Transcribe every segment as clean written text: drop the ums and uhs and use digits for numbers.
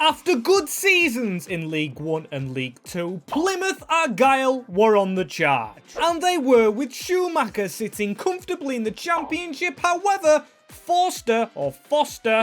After good seasons in League 1 and League 2, Plymouth Argyle were on the charge. And they were, with Schumacher sitting comfortably in the Championship. However, Foster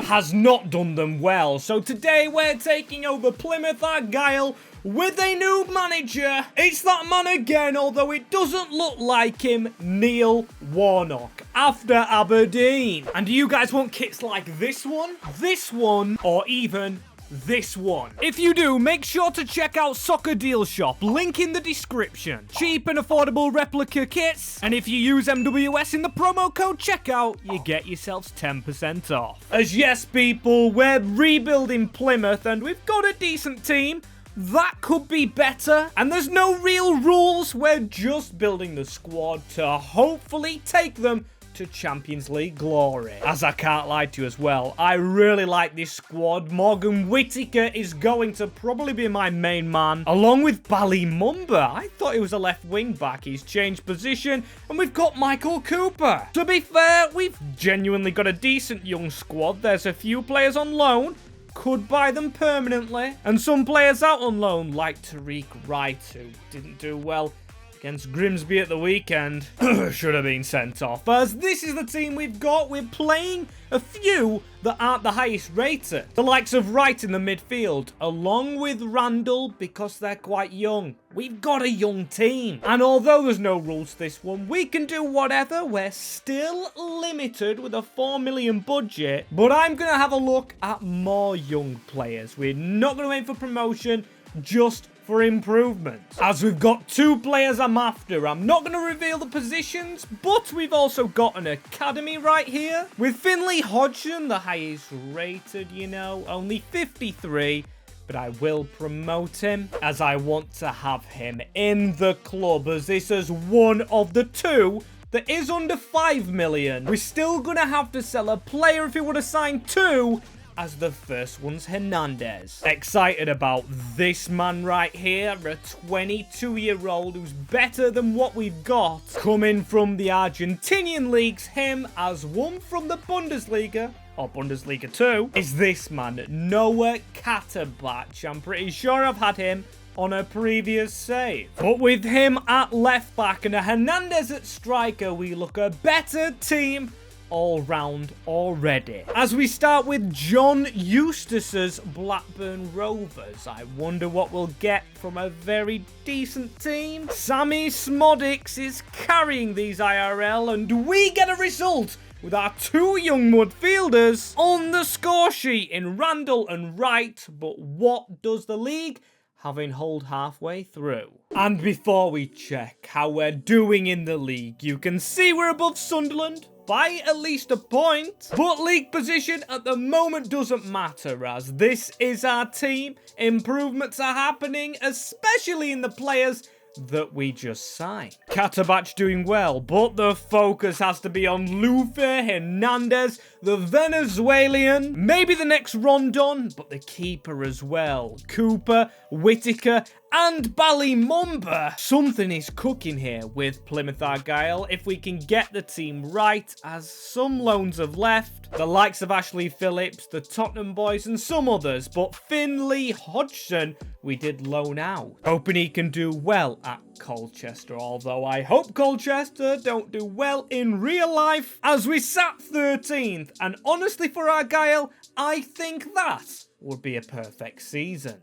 has not done them well. So today we're taking over Plymouth Argyle with a new manager. It's that man again, although it doesn't look like him, Neil Warnock, after Aberdeen. And do you guys want kits like this one, or even this one? If you do, make sure to check out Soccer Deal Shop, link in the description. Cheap and affordable replica kits, and if you use MWS in the promo code checkout, you get yourselves 10% off. As yes people, we're rebuilding Plymouth and we've got a decent team. That could be better, and there's no real rules. We're just building the squad to hopefully take them to Champions League glory. As I can't lie to you as well, I really like this squad. Morgan Whittaker is going to probably be my main man, along with Bali Mumba. I thought he was a left wing back. He's changed position, and we've got Michael Cooper. To be fair, we've genuinely got a decent young squad. There's a few players on loan. Could buy them permanently. And some players out on loan, like Tariq Wright, who didn't do well against Grimsby at the weekend. Should have been sent off. As this is the team we've got, we're playing a few that aren't the highest rated. The likes of Wright in the midfield, along with Randall, because they're quite young. We've got a young team. And although there's no rules to this one, we can do whatever. We're still limited with a 4 million budget. But I'm going to have a look at more young players. We're not going to aim for promotion, just for improvements. As we've got two players I'm after. I'm not going to reveal the positions, but we've also got an academy right here. With Finley Hodgson, the highest rated, you know, only 53. But I will promote him, as I want to have him in the club, as this is one of the two that is under 5 million. We're still going to have to sell a player if we would have signed two, as the first one's Hernandez. Excited about this man right here, a 22-year-old who's better than what we've got. Coming from the Argentinian leagues, him as one from the Bundesliga, or Bundesliga 2, is this man, Noah Katabach. I'm pretty sure I've had him on a previous save. But with him at left back and a Hernandez at striker, we look a better team all round already. As we start with John Eustace's Blackburn Rovers, I wonder what we'll get from a very decent team. Sammy Smodics is carrying these IRL, and we get a result with our two young midfielders on the score sheet in Randall and Wright. But what does the league having hold halfway through? And before we check how we're doing in the league, you can see we're above Sunderland by at least a point. But league position at the moment doesn't matter, as this is our team. Improvements are happening, especially in the players that we just signed. Katabach doing well, but the focus has to be on Lufe Hernandez, the Venezuelan, maybe the next Rondon, but the keeper as well. Cooper, Whittaker, and Bali Mumba. Something is cooking here with Plymouth Argyle if we can get the team right, as some loans have left. The likes of Ashley Phillips, the Tottenham boys, and some others. But Finley Hodgson, we did loan out. Hoping he can do well at Colchester, although I hope Colchester don't do well in real life, as we sat 13th. And honestly, for Argyle, I think that would be a perfect season.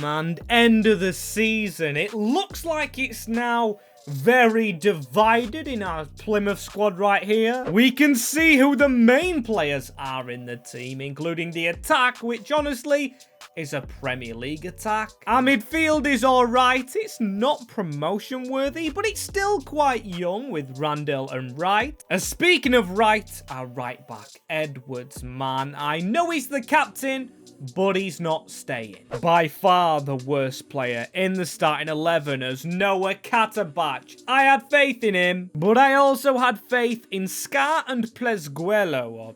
And end of the season. It looks like it's now very divided in our Plymouth squad right here. We can see who the main players are in the team, including the attack, which honestly is a Premier League attack. Our midfield is alright. It's not promotion worthy, but it's still quite young with Randall and Wright. Speaking of Wright, our right back, Edwards, man, I know he's the captain, but he's not staying. By far the worst player in the starting 11 as Noah Katabach. I had faith in him, but I also had faith in Scar and Plezguelo, or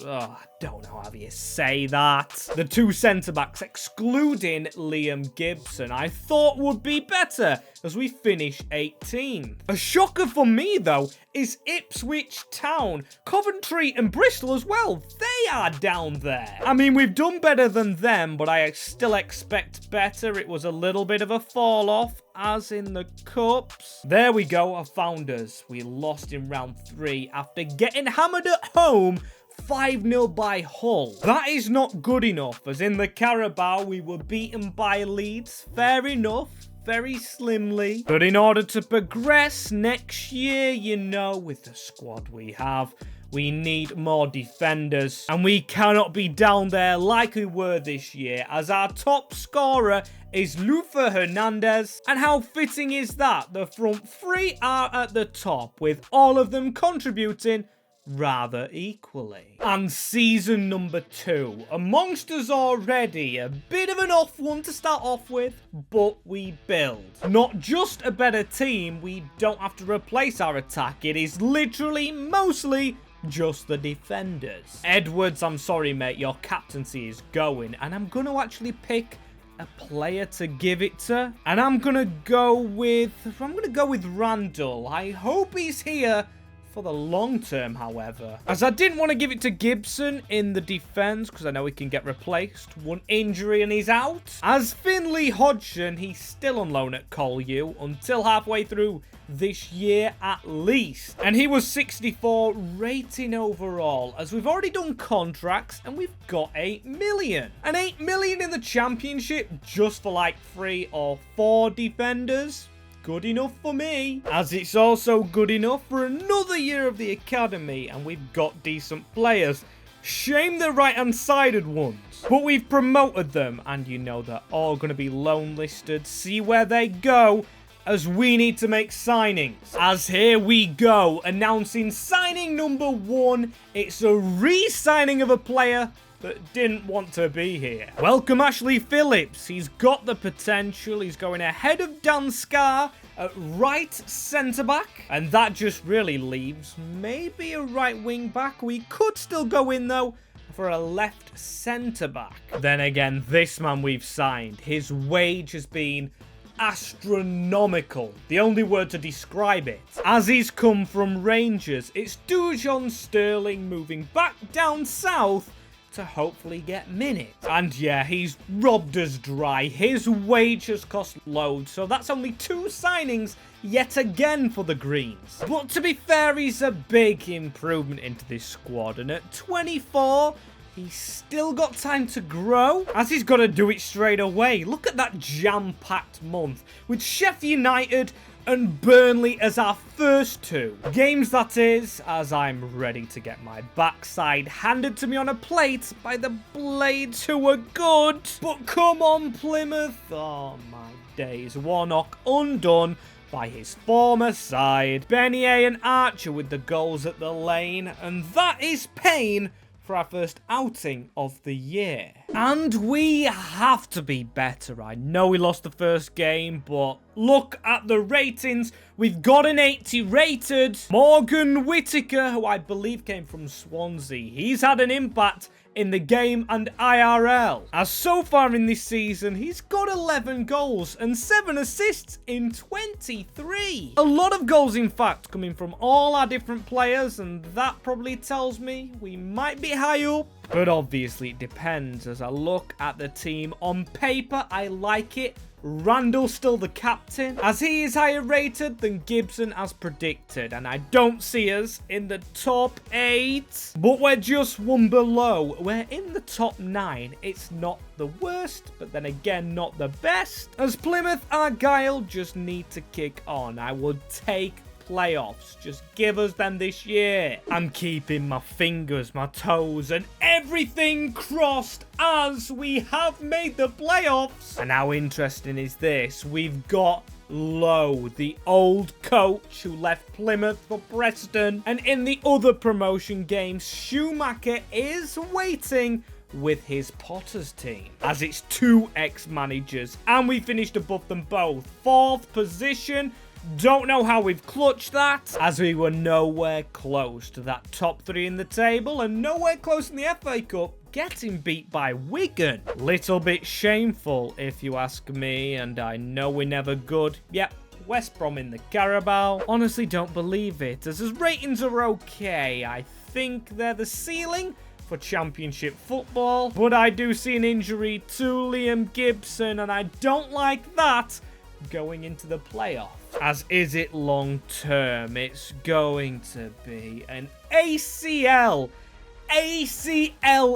I don't know how you say that. The two centre centre-backs, excluding Liam Gibson, I thought would be better as we finish 18th. A shocker for me, though, is Ipswich Town, Coventry and Bristol as well. They are down there. I mean, we've done better than them, but I still expect better. It was a little bit of a fall-off, as in the Cups. There we go, I found us. We lost in round 3 after getting hammered at home 5-0 by Hull. That is not good enough, as in the Carabao we were beaten by Leeds. Fair enough, very slimly. But in order to progress next year, you know, with the squad we have, we need more defenders. And we cannot be down there like we were this year, as our top scorer is Lufa Hernandez. And how fitting is that? The front three are at the top, with all of them contributing rather equally. And season number 2. Amongst us already, a bit of an off one to start off with, but we build. Not just a better team, we don't have to replace our attack. It is literally mostly just the defenders. Edwards, I'm sorry mate, your captaincy is going, and I'm going to actually pick a player to give it to. And I'm going to go with Randall. I hope he's here for the long term, however, as I didn't want to give it to Gibson in the defense because I know he can get replaced. One injury and he's out. As Finley Hodgson, he's still on loan at Collieu until halfway through this year at least. And he was 64 rating overall, as we've already done contracts and we've got 8 million. And 8 million in the championship just for like 3 or 4 defenders. Good enough for me, as it's also good enough for another year of the academy, and we've got decent players. Shame the right-hand-sided ones, but we've promoted them, and you know they're all going to be loan listed. See where they go, as we need to make signings. As here we go, announcing signing number 1. It's a re-signing of a player that didn't want to be here. Welcome Ashley Phillips. He's got the potential. He's going ahead of Dan Scarr at right centre-back. And that just really leaves maybe a right wing-back. We could still go in, though, for a left centre-back. Then again, this man we've signed, his wage has been astronomical. The only word to describe it. As he's come from Rangers, it's Dujon Sterling moving back down south to hopefully get minutes. And yeah, he's robbed us dry. His wage has cost loads, so that's only 2 signings yet again for the Greens. But to be fair, he's a big improvement into this squad, and at 24, he's still got time to grow, as he's got to do it straight away. Look at that jam-packed month, with Sheffield United and Burnley as our first 2 games, that is, as I'm ready to get my backside handed to me on a plate by the Blades, who are good. But come on, Plymouth. Oh, my days. Warnock undone by his former side. Benier and Archer with the goals at the lane, and that is pain for our first outing of the year. And we have to be better. I know we lost the first game, but look at the ratings. We've got an 80 rated. Morgan Whittaker, who I believe came from Swansea, he's had an impact in the game and IRL. As so far in this season, he's got 11 goals and 7 assists in 23. A lot of goals, in fact, coming from all our different players, and that probably tells me we might be high up. But obviously it depends. As I look at the team on paper, I like it. Randall's still the captain, as he is higher rated than Gibson as predicted, and I don't see us in the top 8, but we're just 1 below. We're in the top 9. It's not the worst, but then again not the best, as Plymouth Argyle just need to kick on. I would take playoffs. Just give us them this year. I'm keeping my fingers, my toes, and everything crossed, as we have made the playoffs. And how interesting is this? We've got Lowe, the old coach who left Plymouth for Preston, and in the other promotion games, Schumacher is waiting with his Potters team, as it's 2 ex-managers, and we finished above them both. 4th position. Don't know how we've clutched that, as we were nowhere close to that top 3 in the table and nowhere close in the FA Cup getting beat by Wigan. Little bit shameful, if you ask me, and I know we're never good. Yep. West Brom in the Carabao. Honestly, don't believe it, as his ratings are okay. I think they're the ceiling for Championship football, but I do see an injury to Liam Gibson, and I don't like that going into the playoff. As is it long term? It's going to be an ACL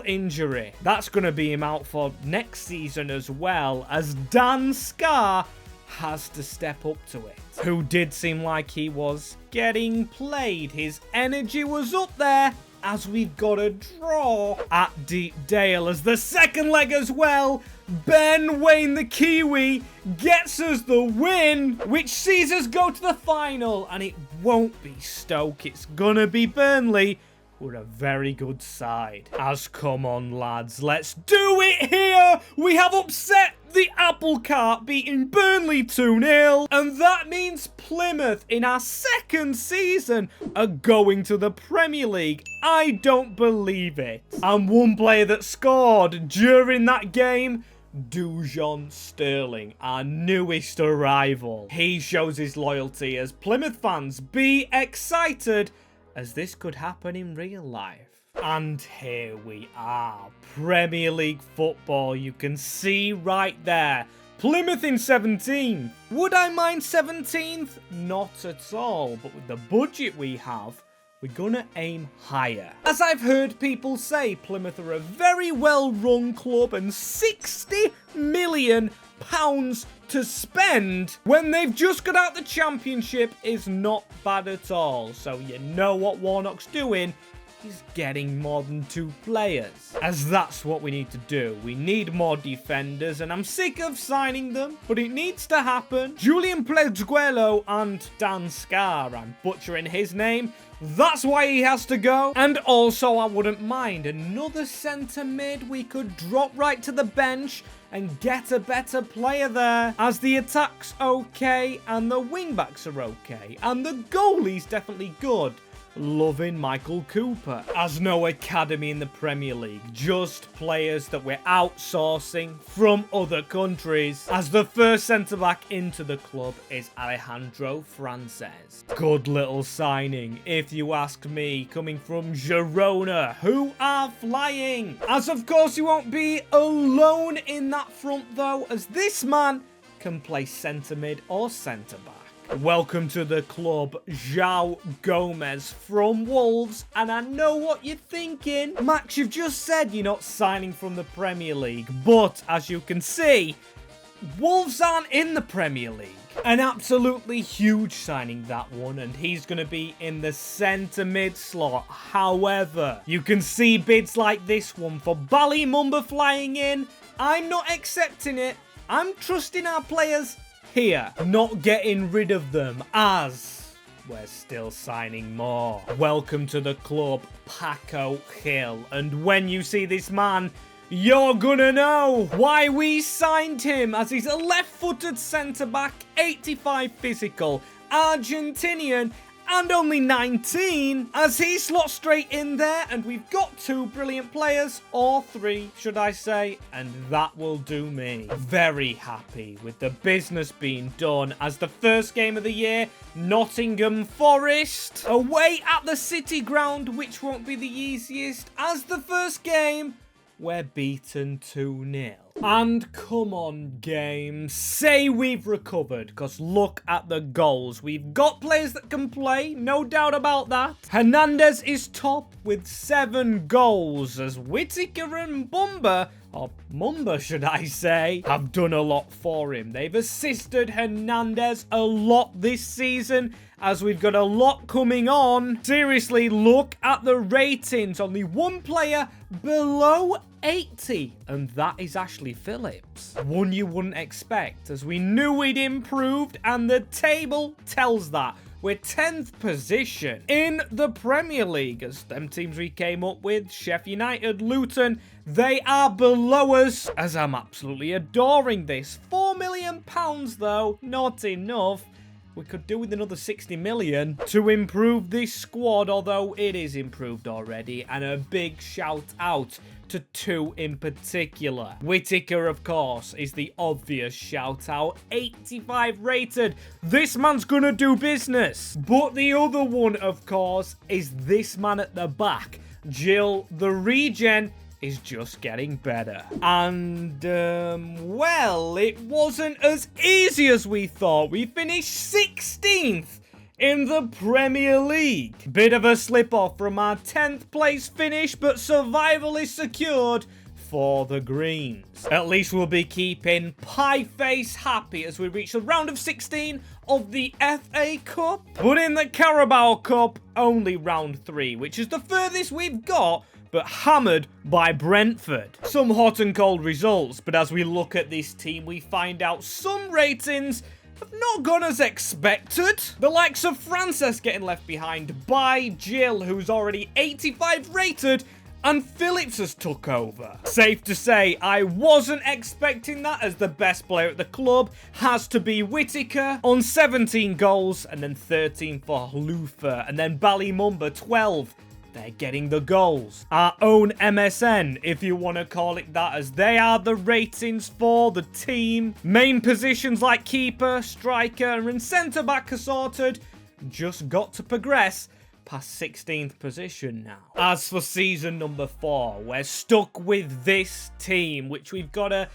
injury. That's going to be him out for next season as well, as Dan Scarr has to step up to it. Who did seem like he was getting played. His energy was up there, as we've got a draw at Deepdale, as the second leg as well. Ben Waine, the Kiwi, gets us the win, which sees us go to the final, and it won't be Stoke, it's gonna be Burnley. We're a very good side. As come on, lads, let's do it here. We have upset the apple cart, beating Burnley 2-0. And that means Plymouth, in our second season, are going to the Premier League. I don't believe it. And one player that scored during that game, Dujon Sterling, our newest arrival. He shows his loyalty, as Plymouth fans be excited, as this could happen in real life. And here we are. Premier League football, you can see right there. Plymouth in 17th. Would I mind 17th? Not at all. But with the budget we have, we're gonna aim higher. As I've heard people say, Plymouth are a very well-run club, and £60 million to spend when they've just got out the Championship is not bad at all. So you know what Warnock's doing. He's getting more than 2 players, as that's what we need to do. We need more defenders, and I'm sick of signing them, but it needs to happen. Julian Pleguelo and Dan Scarr, I'm butchering his name. That's why he has to go. And also, I wouldn't mind another centre mid. We could drop right to the bench and get a better player there, as the attack's okay and the wing backs are okay and the goalie's definitely good. Loving Michael Cooper. As no academy in the Premier League, just players that we're outsourcing from other countries, as the first centre-back into the club is Alejandro Frances. Good little signing, if you ask me, coming from Girona, who are flying. As of course you won't be alone in that front though, as this man can play centre-mid or centre-back. Welcome to the club, João Gomez from Wolves, and I know what you're thinking. Max, you've just said you're not signing from the Premier League, but as you can see, Wolves aren't in the Premier League. An absolutely huge signing, that one, and he's going to be in the centre-mid slot. However, you can see bids like this one for Ballymumba flying in. I'm not accepting it. I'm trusting our players here, not getting rid of them, as we're still signing more. Welcome to the club, Paco Hill, and when you see this man, you're gonna know why we signed him, as he's a left-footed centre-back, 85 physical, Argentinian, and only 19, as he slots straight in there, and we've got 2 brilliant players, or 3 should I say, and that will do me. Very happy with the business being done, as the first game of the year, Nottingham Forest, away at the City Ground, which won't be the easiest, as the first game, we're beaten 2-0. And come on, game, say we've recovered, because look at the goals. We've got players that can play, no doubt about that. Hernandez is top with 7 goals, as Whittaker and Mumba should I say, have done a lot for him. They've assisted Hernandez a lot this season, as we've got a lot coming on. Seriously, look at the ratings. Only one player below 80, and that is Ashley Phillips. One you wouldn't expect, as we knew we'd improved, and the table tells that. We're 10th position in the Premier League, as them teams we came up with, Sheffield United, Luton, they are below us, as I'm absolutely adoring this. £4 million though, not enough. We could do with another 60 million to improve this squad, although it is improved already. And a big shout out to two in particular. Whittaker, of course, is the obvious shout-out. 85 rated. This man's gonna do business. But the other one, of course, is this man at the back. Jill, the regen, is just getting better. And, well, it wasn't as easy as we thought. We finished 16th in the Premier League. Bit of a slip-off from our 10th place finish, but survival is secured for the Greens. At least we'll be keeping Pieface happy as we reach the round of 16 of the FA Cup. But in the Carabao Cup, only round 3, which is the furthest we've got, but hammered by Brentford. Some hot and cold results, but as we look at this team, we find out some ratings have not gone as expected. The likes of Frances getting left behind by Jill, who's already 85 rated, and Phillips has took over. Safe to say, I wasn't expecting that, as the best player at the club has to be Whittaker on 17 goals, and then 13 for Luther, and then Ballymumba 12. They're getting the goals. Our own MSN, if you want to call it that, as they are the ratings for the team. Main positions like keeper, striker, and centre-back are sorted. Just got to progress past 16th position now. As for season number 4, we're stuck with this team, which we've got to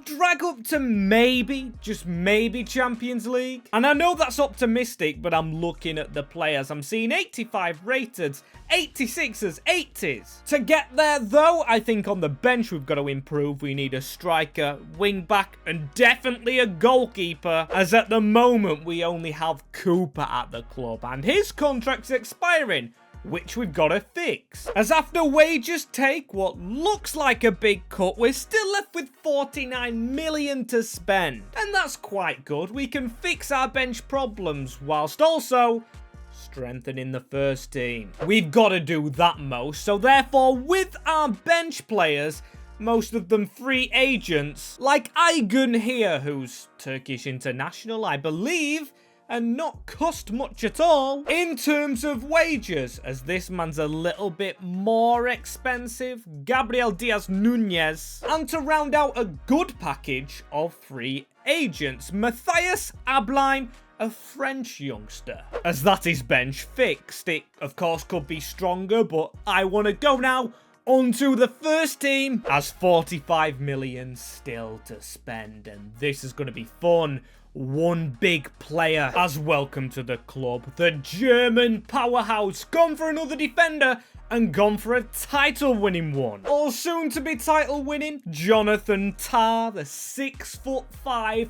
drag up to maybe, just maybe Champions League. And I know that's optimistic, but I'm looking at the players. I'm seeing 85 rated, 86s, 80s. To get there, though, I think on the bench we've got to improve. We need a striker, wing back, and definitely a goalkeeper, as at the moment we only have Cooper at the club, and his contract's expiring, which we've got to fix. As after wages take what looks like a big cut, we're still left with 49 million to spend. And that's quite good. We can fix our bench problems whilst also strengthening the first team. We've got to do that most, so therefore with our bench players, most of them free agents, like Aygun here, who's Turkish international, I believe, and not cost much at all in terms of wages, as this man's a little bit more expensive. Gabriel Diaz-Nunez. And to round out a good package of free agents, Matthias Ablein, a French youngster. As that is bench fixed. It, of course, could be stronger, but I want to go now onto the first team, as 45 million still to spend, and this is going to be fun. One big player has welcome to the club. The German powerhouse, gone for another defender and gone for a title-winning one. All soon to be title-winning, Jonathan Tah, the 6'5"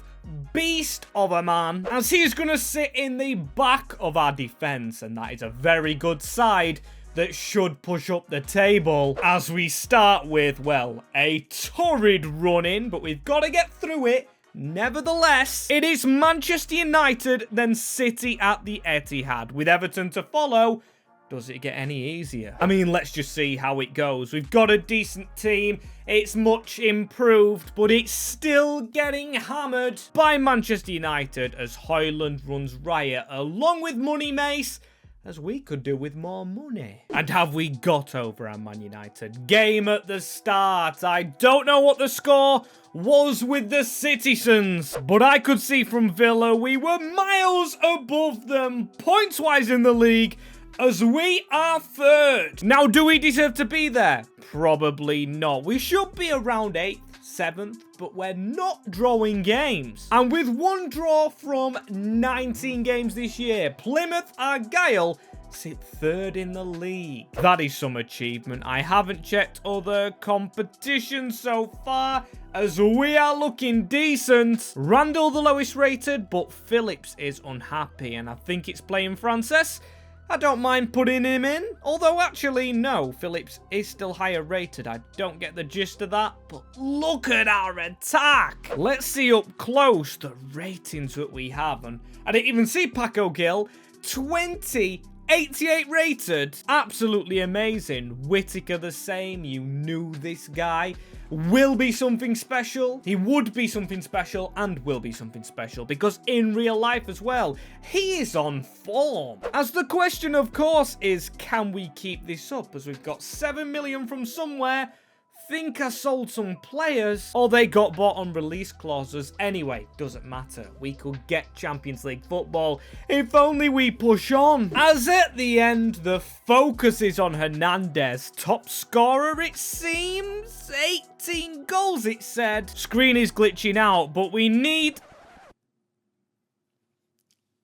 beast of a man, as he's going to sit in the back of our defence, and that is a very good side that should push up the table, as we start with, well, a torrid run-in, but we've got to get through it. Nevertheless, it is Manchester United, then City at the Etihad, with Everton to follow. Does it get any easier? I mean, let's just see how it goes. We've got a decent team. It's much improved, but it's still getting hammered by Manchester United as Højlund runs riot, along with Money Mace, as we could do with more money. And have we got over our Man United? Game at the start. I don't know what the score was with the citizens, but I could see from Villa we were miles above them, points-wise in the league, as we are third. Now, do we deserve to be there? Probably not. We should be around 8th, 7th, but we're not drawing games. And with one draw from 19 games this year, Plymouth Argyle sit third in the league. That is some achievement. I haven't checked other competitions so far, as we are looking decent. Randall the lowest rated, but Phillips is unhappy, and I think it's playing Frances. I don't mind putting him in, although actually, no, Phillips is still higher rated. I don't get the gist of that, but look at our attack. Let's see up close the ratings that we have, and I didn't even see Paco Gil, 88 rated, absolutely amazing. Whittaker the same, you knew this guy will be something special. He would be something special and will be something special, because in real life as well, he is on form. As the question, of course, is can we keep this up, as we've got 7 million from somewhere, think I sold some players, or they got bought on release clauses. Anyway, doesn't matter. We could get Champions League football if only we push on. As at the end, the focus is on Hernandez. Top scorer, it seems. 18 goals, it said. Screen is glitching out, but we need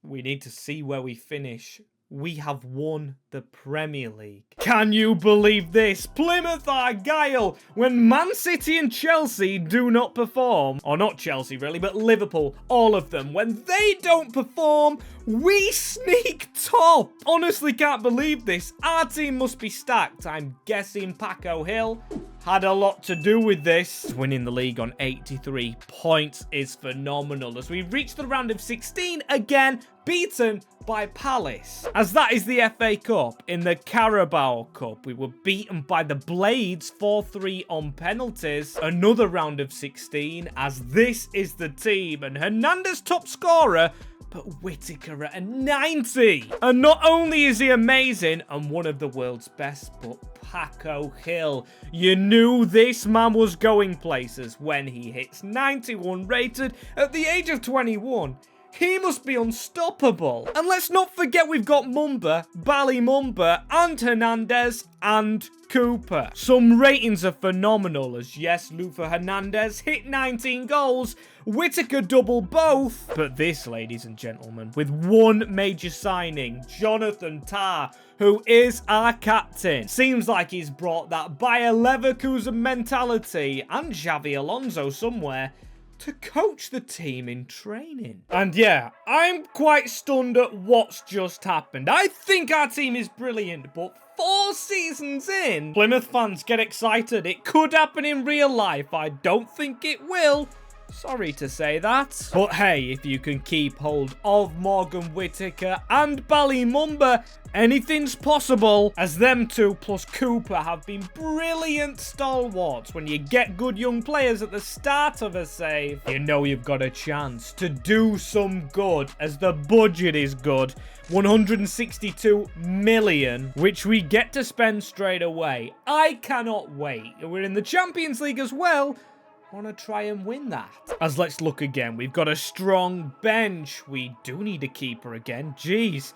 to see where we finish. We have won the Premier League. Can you believe this? Plymouth Argyle, when Man City and Chelsea do not perform, or not Chelsea really, but Liverpool, all of them, when they don't perform, we sneak top. Honestly can't believe this. Our team must be stacked. I'm guessing Paco Hill had a lot to do with this. Winning the league on 83 points is phenomenal as we reach the round of 16 again, beaten by Palace. As that is the FA Cup. In the Carabao Cup, we were beaten by the Blades 4-3 on penalties. Another round of 16 as this is the team and Hernandez top scorer, but Whittaker at a 90. And not only is he amazing and one of the world's best, but Paco Hill. You knew this man was going places when he hits 91 rated at the age of 21. He must be unstoppable. And let's not forget we've got Mumba, Bally Mumba, and Hernandez, and Cooper. Some ratings are phenomenal as yes, Lufa Hernandez hit 19 goals, Whittaker double both. But this, ladies and gentlemen, with one major signing, Jonathan Tah, who is our captain. Seems like he's brought that Bayer Leverkusen mentality and Xavi Alonso somewhere to coach the team in training. And yeah, I'm quite stunned at what's just happened. I think our team is brilliant, but 4 seasons in, Plymouth fans get excited. It could happen in real life. I don't think it will. Sorry to say that. But hey, if you can keep hold of Morgan Whittaker and Bally Mumba, anything's possible, as them two plus Cooper have been brilliant stalwarts. When you get good young players at the start of a save, you know you've got a chance to do some good, as the budget is good. 162 million, which we get to spend straight away. I cannot wait. We're in the Champions League as well. Want to try and win that. As let's look again. We've got a strong bench. We do need a keeper again. Jeez.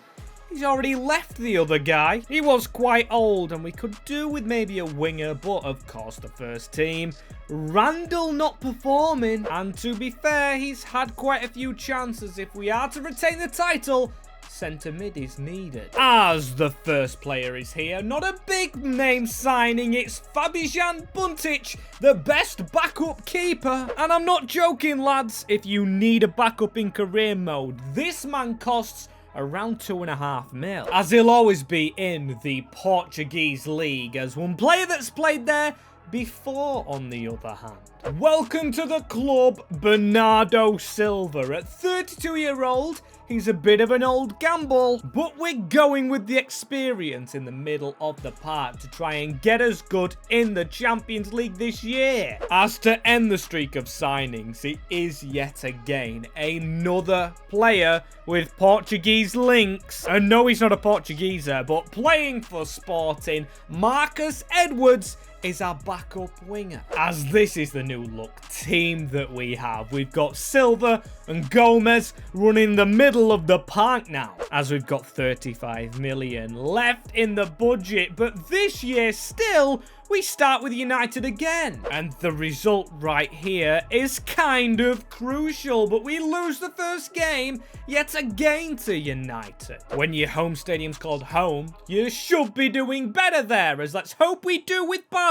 He's already left the other guy. He was quite old and we could do with maybe a winger, but of course the first team. Randall not performing. And to be fair, he's had quite a few chances. If we are to retain the title, centre mid is needed. As the first player is here, not a big name signing, it's Fabijan Buntic, the best backup keeper. And I'm not joking, lads, if you need a backup in career mode, this man costs around 2.5 mil, as he'll always be in the Portuguese league, as one player that's played there before, on the other hand. Welcome to the club, Bernardo Silva. At 32-year-old, he's a bit of an old gamble, but we're going with the experience in the middle of the park to try and get us good in the Champions League this year. As to end the streak of signings, it is yet again another player with Portuguese links. And no, he's not a Portugueser, but playing for Sporting, Marcus Edwards is our backup winger. As this is the new look team that we have. We've got Silva and Gomez running the middle of the park now, as we've got 35 million left in the budget. But this year still, we start with United again. And the result right here is kind of crucial, but we lose the first game yet again to United. When your home stadium's called home, you should be doing better there, as let's hope we do with Barca,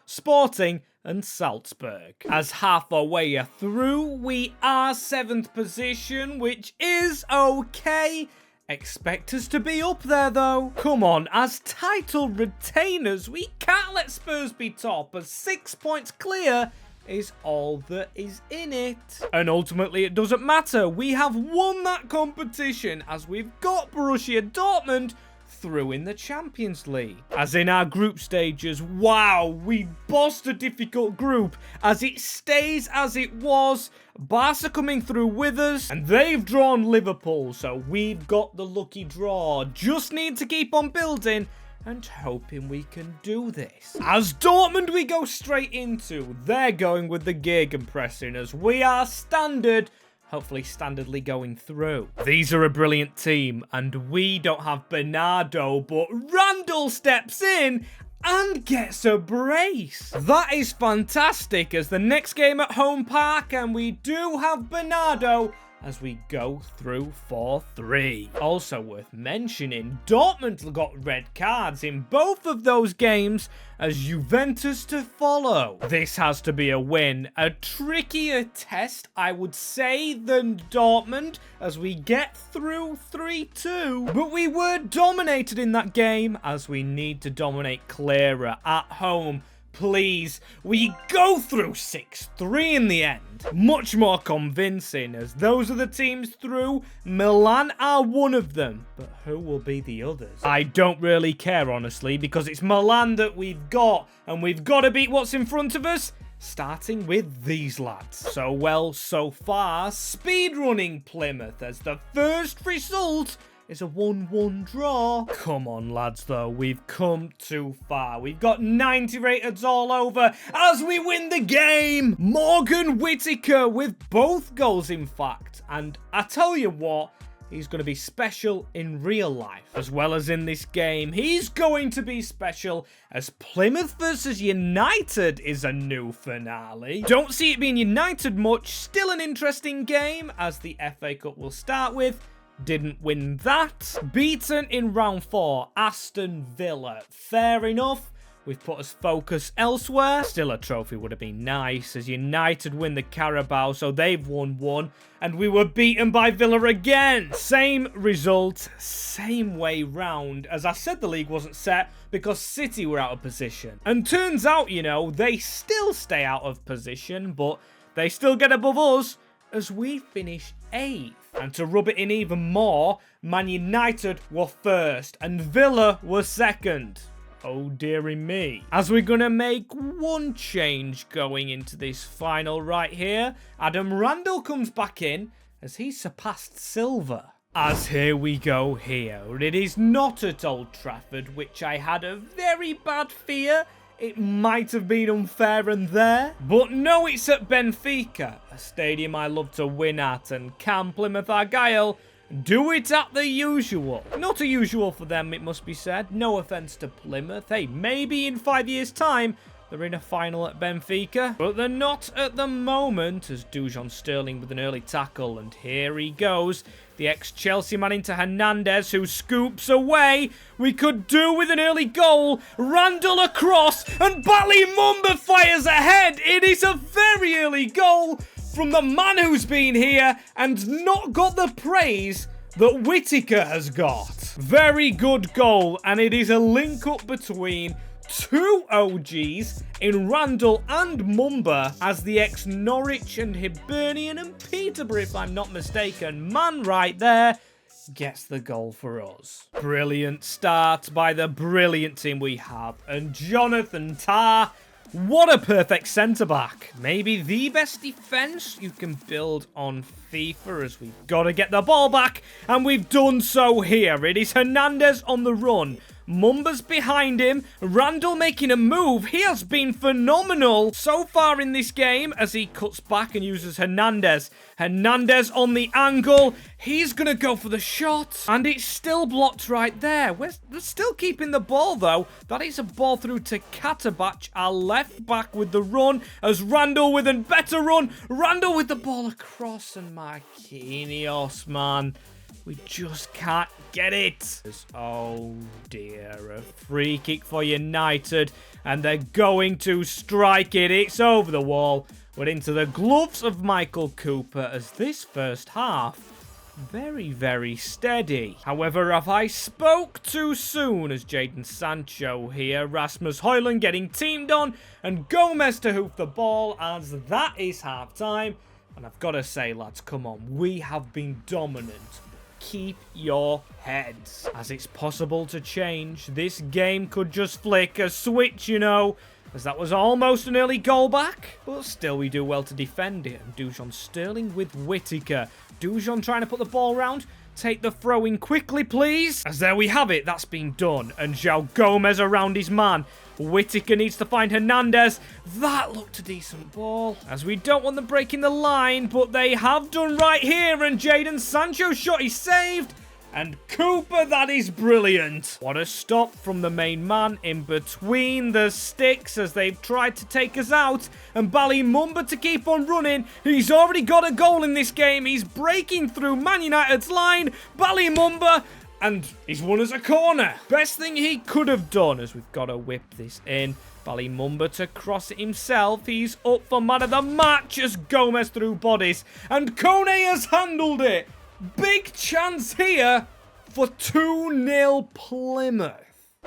Sporting and Salzburg. As halfway through, we are 7th position, which is okay. Expect us to be up there though. Come on, as title retainers, we can't let Spurs be top, as 6 points clear is all that is in it. And ultimately it doesn't matter, we have won that competition, as we've got Borussia Dortmund through in the Champions League. As in our group stages, wow, we bossed a difficult group, as it stays as it was. Barca coming through with us, and they've drawn Liverpool, so we've got the lucky draw. Just need to keep on building and hoping we can do this. As Dortmund we go straight into, they're going with the gegenpressing as we are standard, hopefully standardly going through. These are a brilliant team, and we don't have Bernardo, but Randall steps in and gets a brace. That is fantastic, as the next game at home park, and we do have Bernardo as we go through 4-3. Also worth mentioning, Dortmund got red cards in both of those games as Juventus to follow. This has to be a win. A trickier test, I would say, than Dortmund as we get through 3-2. But we were dominated in that game as we need to dominate clearer at home. Please, we go through 6-3 in the end. Much more convincing, as those are the teams through. Milan are one of them, but who will be the others? I don't really care, honestly, because it's Milan that we've got, and we've got to beat what's in front of us, starting with these lads. So well so far, speedrunning Plymouth as the first result is a 1-1 draw. Come on, lads, though. We've come too far. We've got 90 rateds all over as we win the game. Morgan Whittaker with both goals, in fact. And I tell you what, he's going to be special in real life as well as in this game. He's going to be special as Plymouth versus United is a new finale. Don't see it being United much. Still an interesting game as the FA Cup will start with. Didn't win that. Beaten in round 4, Aston Villa. Fair enough. We've put us focus elsewhere. Still a trophy would have been nice as United win the Carabao, so they've won 1. And we were beaten by Villa again. Same result, same way round. As I said, the league wasn't set because City were out of position. And turns out, you know, they still stay out of position, but they still get above us as we finish 8th. And to rub it in even more, Man United were first and Villa were second. Oh dearie me. As we're going to make one change going into this final right here, Adam Randall comes back in as he surpassed Silva. As here we go here. It is not at Old Trafford, which I had a very bad fear it might have been unfair and there. But no, it's at Benfica, a stadium I love to win at, and can Plymouth Argyle do it at the usual? Not a usual for them, it must be said. No offence to Plymouth. Hey, maybe in 5 years' time, they're in a final at Benfica. But they're not at the moment, as Dujon Sterling with an early tackle. And here he goes. The ex-Chelsea man into Hernandez, who scoops away. We could do with an early goal. Randall across, and Bali Mumba fires ahead. It is a very early goal from the man who's been here and not got the praise that Whittaker has got. Very good goal, and it is a link-up between two OGs in Randall and Mumba as the ex-Norwich and Hibernian and Peterborough, if I'm not mistaken, man right there gets the goal for us. Brilliant start by the brilliant team we have. And Jonathan Tah, what a perfect centre-back. Maybe the best defence you can build on FIFA, as we've got to get the ball back, and we've done so here. It is Hernandez on the run. Mumba's behind him. Randall making a move. He has been phenomenal so far in this game as he cuts back and uses Hernandez. Hernandez on the angle. He's going to go for the shot. And it's still blocked right there. We're still keeping the ball, though. That is a ball through to Katabach, our left back with the run. As Randall with a better run. Randall with the ball across. And Marquinhos, man. We just can't get it. Oh dear, a free kick for United, and they're going to strike it. It's over the wall, but into the gloves of Michael Cooper as this first half, very, very steady. However, if I spoke too soon as Jadon Sancho here, Rasmus Højlund getting teamed on, and Gomez to hoof the ball as that is half-time. And I've got to say, lads, come on, we have been dominant. Keep your heads, as it's possible to change. This game could just flick a switch, you know. as that was almost an early goal back. But still, we do well to defend it. And Dujon Sterling with Whittaker. Dujon trying to put the ball round. Take the throw in quickly, please. As there we have it. That's been done. And João Gomez around his man. Whittaker needs to find Hernandez. That looked a decent ball. As we don't want them breaking the line, but they have done right here. And Jadon Sancho's shot is saved. And Cooper, that is brilliant. What a stop from the main man in between the sticks as they've tried to take us out. And Mumba to keep on running. He's already got a goal in this game. He's breaking through Man United's line. Mumba, and he's won us a corner. Best thing he could have done, as we've got to whip this in. Mumba to cross it himself. He's up for man of the match as Gomez through bodies. And Kone has handled it. Big chance here for 2-0 Plymouth.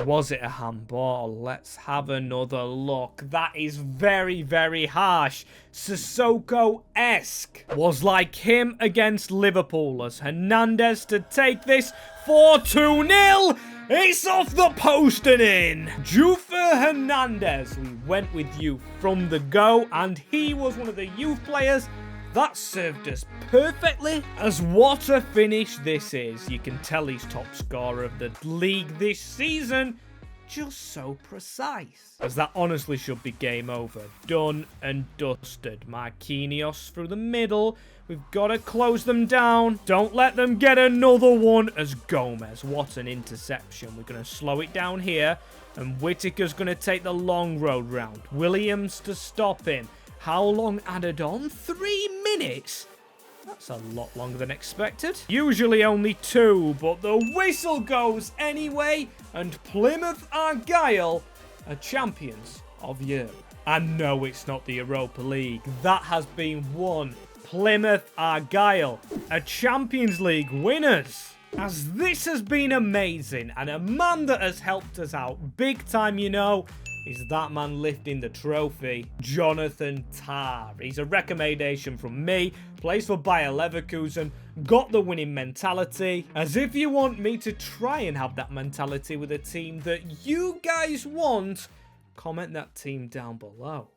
Was it a handball? Let's have another look. That is very, very harsh. Sissoko-esque. Was like him against Liverpool as Hernandez to take this for 2-0. It's off the post and in. Jufa Hernandez. We went with you from the go, and he was one of the youth players that served us perfectly. As what a finish this is. You can tell he's top scorer of the league this season. Just so precise. As that honestly should be game over. Done and dusted. Marquinhos through the middle. We've got to close them down. Don't let them get another one as Gomez. What an interception. We're going to slow it down here. And Whittaker's going to take the long road round. Williams to stop him. How long added on? 3 minutes? That's a lot longer than expected. Usually only 2, but the whistle goes anyway. And Plymouth Argyle are champions of Europe. And no, it's not the Europa League. That has been won. Plymouth Argyle are Champions League winners. As this has been amazing. And a man that has helped us out big time, you know, is that man lifting the trophy, Jonathan Tah. He's a recommendation from me, plays for Bayer Leverkusen, got the winning mentality. As if you want me to try and have that mentality with a team that you guys want, comment that team down below.